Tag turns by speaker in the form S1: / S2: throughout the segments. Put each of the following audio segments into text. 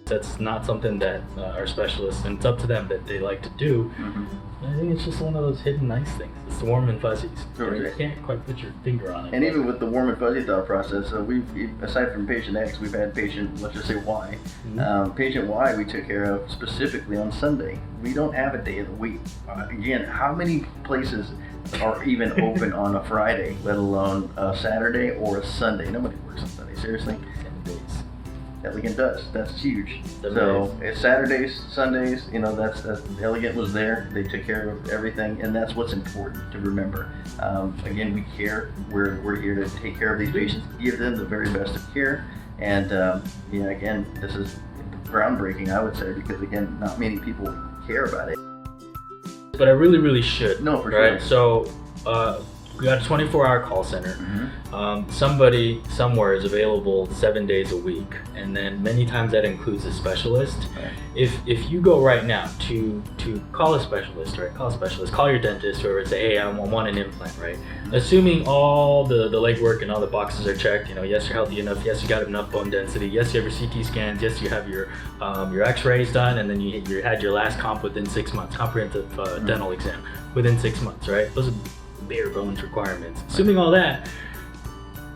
S1: That's not something that our specialists, and it's up to them, that they like to do. I think it's just one of those hidden nice things. It's the warm and fuzzies.
S2: Correct.
S1: You can't quite put your finger on it.
S2: And even with the warm and fuzzy thought process, we've, aside from patient X, we've had patient, let's just say Y. Patient Y we took care of specifically on Sunday. We don't have a day of the week. Again, how many places are even open on a Friday, let alone a Saturday or a Sunday? Nobody works on Sunday, seriously.
S1: 10 days.
S2: Elegant does. That's huge.
S1: That
S2: So it's Saturdays, Sundays, that's Elegant was there. They took care of everything, and that's what's important to remember. Again, we care. We're here to take care of these patients, give them the very best of care, and again, this is groundbreaking, I would say, because again, not many people care about it.
S1: But I really should.
S2: No, for
S1: right?
S2: sure.
S1: So we got a 24-hour call center. Somebody somewhere is available 7 days a week, and then many times that includes a specialist.
S2: Right.
S1: If you go right now to call a specialist, right? Call your dentist, whoever, and say, hey, I want an implant, right? Assuming all the legwork and all the boxes are checked, yes, you're healthy enough, yes, you got enough bone density, yes, you have your CT scans, yes, you have your X-rays done, and then you had your last comp within 6 months, comprehensive dental exam within 6 months, right? Those are bare bones requirements. Assuming all that,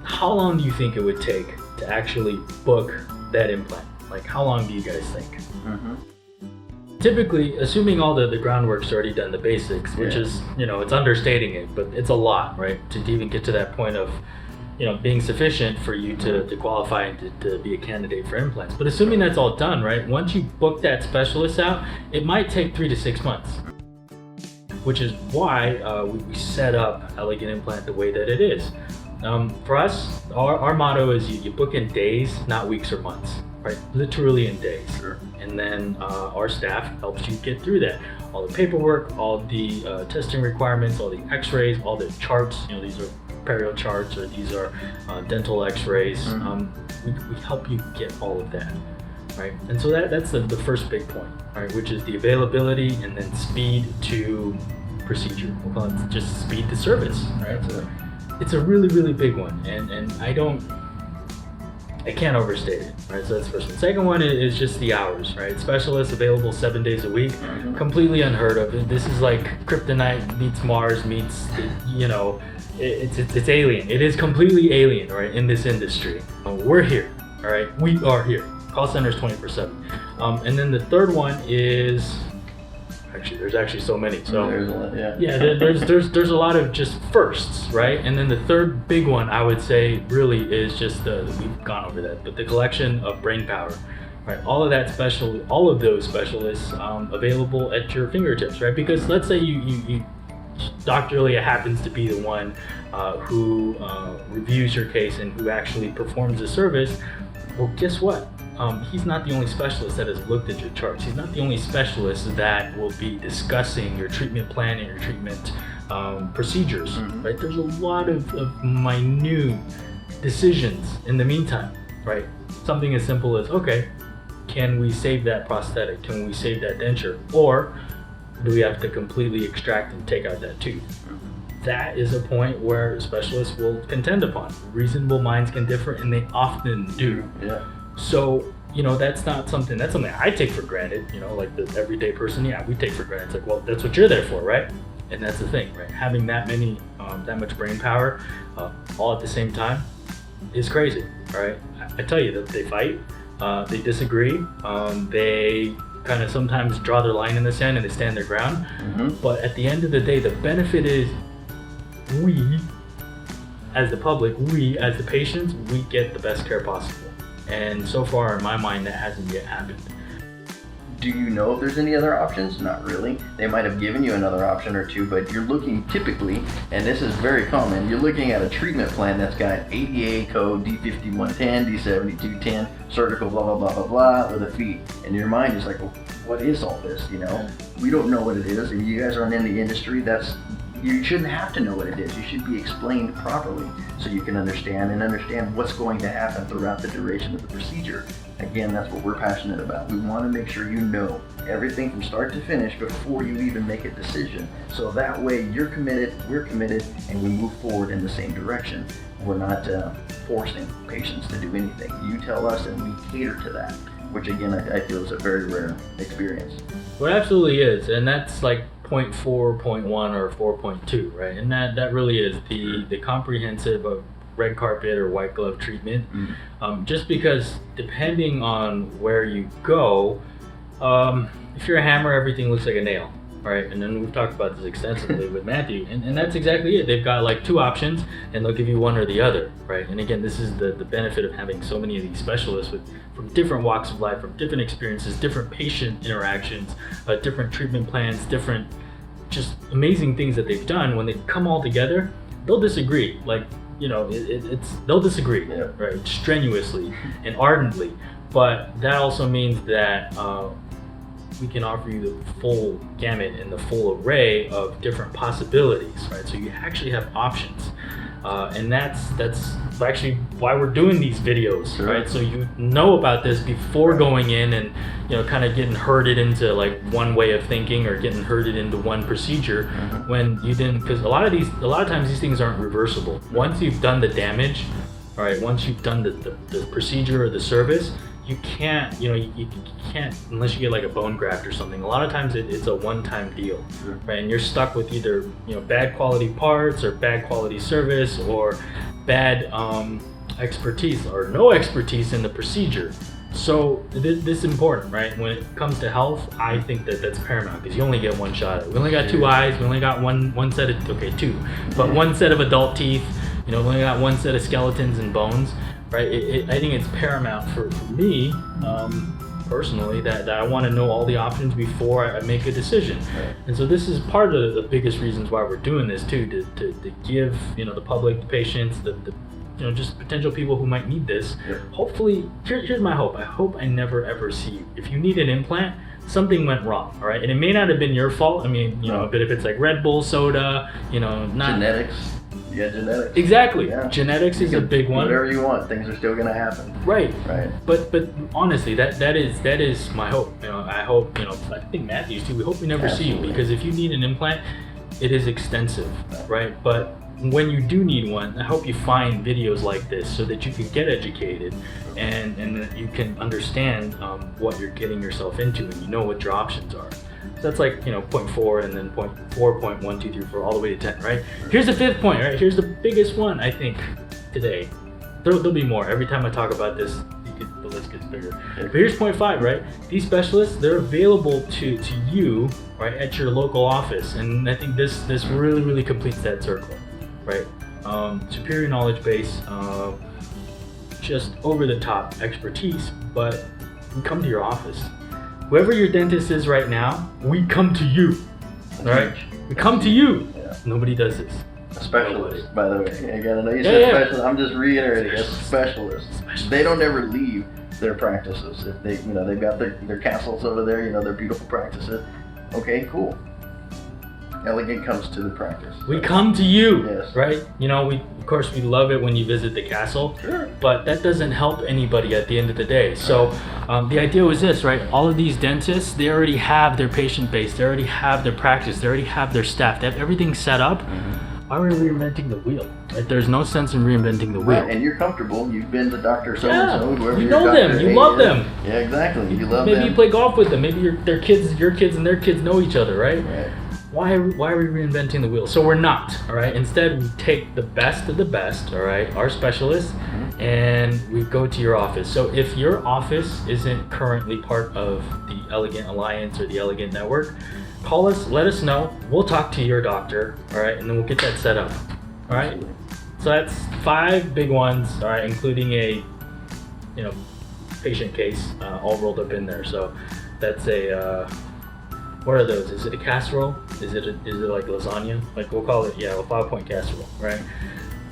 S1: how long do you think it would take to actually book that implant? Like, how long do you guys think? Typically, assuming all the groundwork's already done, the basics, which is, it's understating it, but it's a lot, right? To even get to that point of, being sufficient for you to qualify and to be a candidate for implants. But assuming that's all done, right? Once you book that specialist out, it might take 3 to 6 months. Which is why we set up Elegant Implant the way that it is. For us, our motto is you book in days, not weeks or months, right? Literally in days.
S2: Sure.
S1: And then our staff helps you get through that. All the paperwork, all the testing requirements, all the x-rays, all the charts, these are perio charts, or these are dental x-rays. We help you get all of that. Right, and so that's the first big point, right, which is the availability and then speed to procedure. We'll call it just speed to service, right? So it's a really big one, and I can't overstate it, right? So that's the first one. Second one is just the hours, right? Specialists available 7 days a week, completely unheard of. This is like kryptonite meets Mars meets, it's alien. It is completely alien, right, in this industry. We're here, all right? We are here. Call center is 24/7. And then the third one is, there's actually so many. So
S2: there's a lot,
S1: there's a lot of just firsts, right? And then the third big one, I would say, really is just we've gone over that, but the collection of brain power, right? All of those specialists available at your fingertips, right? Because let's say you Dr. Ilya happens to be the one who reviews your case and who actually performs the service. Well, guess what? He's not the only specialist that has looked at your charts. He's not the only specialist that will be discussing your treatment plan and your treatment procedures, right? There's a lot of minute decisions in the meantime, right? Something as simple as, okay, can we save that prosthetic? Can we save that denture? Or do we have to completely extract and take out that tooth? That is a point where specialists will contend upon. Reasonable minds can differ, and they often do.
S2: Yeah.
S1: So, that's something I take for granted, like the everyday person, we take for granted. It's like, well, that's what you're there for, right? And that's the thing, right? Having that much brain power, all at the same time is crazy, right? I tell you that they fight, they disagree, they kind of sometimes draw their line in the sand and they stand their ground. But at the end of the day, the benefit is we, as the public, we, as the patients, we get the best care possible. And so far, in my mind, that hasn't yet happened.
S2: Do you know if there's any other options? Not really. They might have given you another option or two, but you're looking typically, and this is very common, you're looking at a treatment plan that's got ADA code D5110, D7210, surgical blah, blah, blah, blah, blah, with a fee. And your mind is like, well, what is all this, We don't know what it is, and you guys aren't in the industry. You shouldn't have to know what it is. You should be explained properly so you can understand what's going to happen throughout the duration of the procedure. Again, that's what we're passionate about. We want to make sure you know everything from start to finish before you even make a decision. So that way you're committed, we're committed, and we move forward in the same direction. We're not forcing patients to do anything. You tell us and we cater to that. which again I feel is a very rare experience.
S1: Well, it absolutely is, and that's like 0.4, 0.1, or 4.2, right? And that really is the comprehensive of red carpet or white glove treatment. Just because depending on where you go, if you're a hammer, everything looks like a nail, right? And then we've talked about this extensively with Matthew, and that's exactly it. They've got like two options, and they'll give you one or the other, right? And again, this is the benefit of having so many of these specialists from different walks of life, from different experiences, different patient interactions, different treatment plans, different just amazing things that they've done. When they come all together, they'll disagree. Like, you know, they'll disagree, right? Strenuously and ardently. But that also means that we can offer you the full gamut and the full array of different possibilities, right? So you actually have options, and that's actually why we're doing these videos, right? So you know about this before going in and, you know, kind of getting herded into like one way of thinking or getting herded into one procedure when you didn't, because a lot of times these things aren't reversible. Once you've done the damage, all right, once you've done the procedure or the service, you can't, you know, you can't, unless you get like a bone graft or something. A lot of times it's a one-time deal, right? And you're stuck with either, you know, bad quality parts or bad quality service or bad expertise or no expertise in the procedure. So this is important, right? When it comes to health, I think that's paramount because you only get one shot at it. We only got two eyes, we only got one set of, okay, two, but one set of adult teeth, you know, we only got one set of skeletons and bones. Right, I think it's paramount for me personally that I want to know all the options before I make a decision. And so this is part of the biggest reasons why we're doing this too, to give, you know, the public, the patients, the you know, just potential people who might need this. Hopefully, here's my hope. I hope I never ever see, if you need an implant, something went wrong, all right? And it may not have been your fault. I mean, you know, but if it's like Red Bull soda, you know, not
S2: genetics. Yeah, genetics.
S1: Exactly. Yeah. Genetics is a big one.
S2: Whatever you want, things are still gonna happen.
S1: Right.
S2: Right.
S1: But honestly, that is my hope. You know, I hope, you know, I think Matthew's too. We hope we never see you, because if you need an implant, it is extensive, right? But when you do need one, I hope you find videos like this so that you can get educated and that you can understand what you're getting yourself into and you know what your options are. So that's like, you know, 0.4 and then 0.4, 0.1, 2, 3, 4, all the way to 10, right? Here's the fifth point, right? Here's the biggest one, I think, today. There'll be more. Every time I talk about this, the list gets bigger. But here's 0.5, right? These specialists, they're available to you, right, at your local office. And I think this really, really completes that circle, right? Superior knowledge base, just over-the-top expertise, but we come to your office. Whoever your dentist is right now, we come to you, all right? We come to you.
S2: Yeah.
S1: Nobody does this.
S2: A specialist, by the way. Again, I know you said specialist. I'm just reiterating, a specialist. They don't ever leave their practices. If they, you know, they've got their castles over there, you know, their beautiful practices. Okay, cool. Elegant comes to the practice.
S1: We come to you,
S2: yes.
S1: Right? You know, of course we love it when you visit the castle,
S2: sure.
S1: But that doesn't help anybody at the end of the day. So the idea was this, right? All of these dentists, they already have their patient base, they already have their practice, they already have their staff, they have everything set up. Why are we reinventing the wheel? Right? There's no sense in reinventing the wheel.
S2: Right, and you're comfortable. You've been to Dr. So-and-so, whoever
S1: you
S2: your
S1: know
S2: doctor
S1: them, you
S2: is.
S1: love them.
S2: Yeah, exactly. You love them.
S1: Maybe you play golf with them. Maybe your kids and their kids know each other, right?
S2: Right.
S1: Why are we reinventing the wheel? So we're not, all right? Instead, we take the best of the best, all right, our specialists, and we go to your office. So if your office isn't currently part of the Elegant Alliance or the Elegant Network, call us, let us know. We'll talk to your doctor, all right, and then we'll get that set up, all right? Absolutely. So that's 5 big ones, all right, including a, you know, patient case all rolled up in there. So that's a, what are those? Is it a casserole? Is it like lasagna? Like we'll call it, a 5-point casserole, right?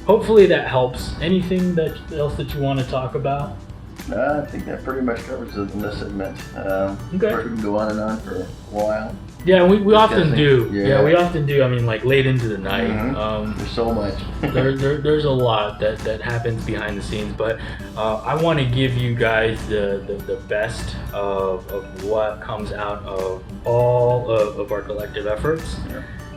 S1: Hopefully that helps. Anything else that you want to talk about?
S2: I think that pretty much covers it in this segment.
S1: Okay.
S2: Of course, we can go on and on for a while.
S1: Yeah, we often do.
S2: Yeah,
S1: we often do. I mean, like late into the night.
S2: There's so much.
S1: there's a lot that happens behind the scenes, but I want to give you guys the best of what comes out of all of our collective efforts,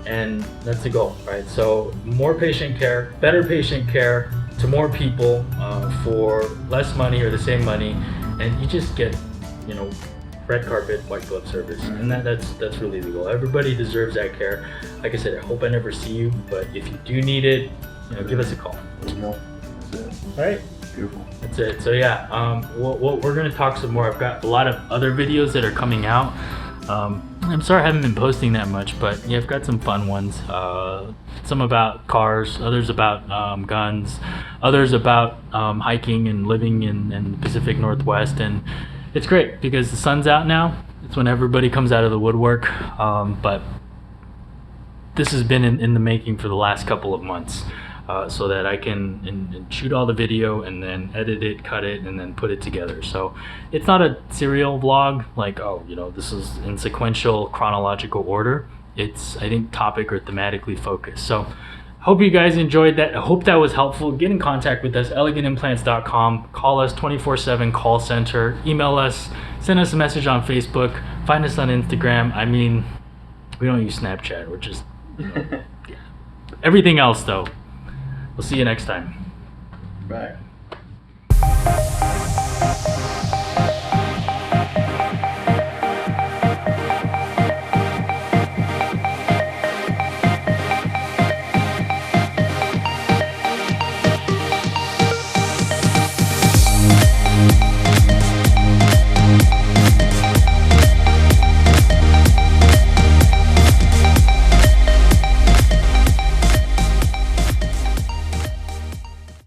S1: and that's the goal, right? So more patient care, better patient care to more people for less money or the same money, and you just get you know, red carpet, white glove service, and that's really the goal. Everybody deserves that care. Like I said, I hope I never see you, but if you do need it, you know, give us a call.
S2: There you go. That's it.
S1: All right.
S2: Beautiful.
S1: That's it. So yeah, we're gonna talk some more. I've got a lot of other videos that are coming out. I'm sorry I haven't been posting that much, but yeah, I've got some fun ones. Some about cars, others about guns, others about hiking and living in the Pacific Northwest. And it's great because the sun's out now. It's when everybody comes out of the woodwork. But this has been in the making for the last couple of months. So that I can shoot all the video and then edit it, cut it, and then put it together. So it's not a serial vlog like, oh, you know, this is in sequential chronological order. It's, I think, topic or thematically focused. So hope you guys enjoyed that. I hope that was helpful. Get in contact with us, elegantimplants.com. Call us 24/7 call center. Email us, send us a message on Facebook, find us on Instagram. I mean, we don't use Snapchat. We're just, you know, yeah. Everything else though. We'll see you next time.
S2: Bye.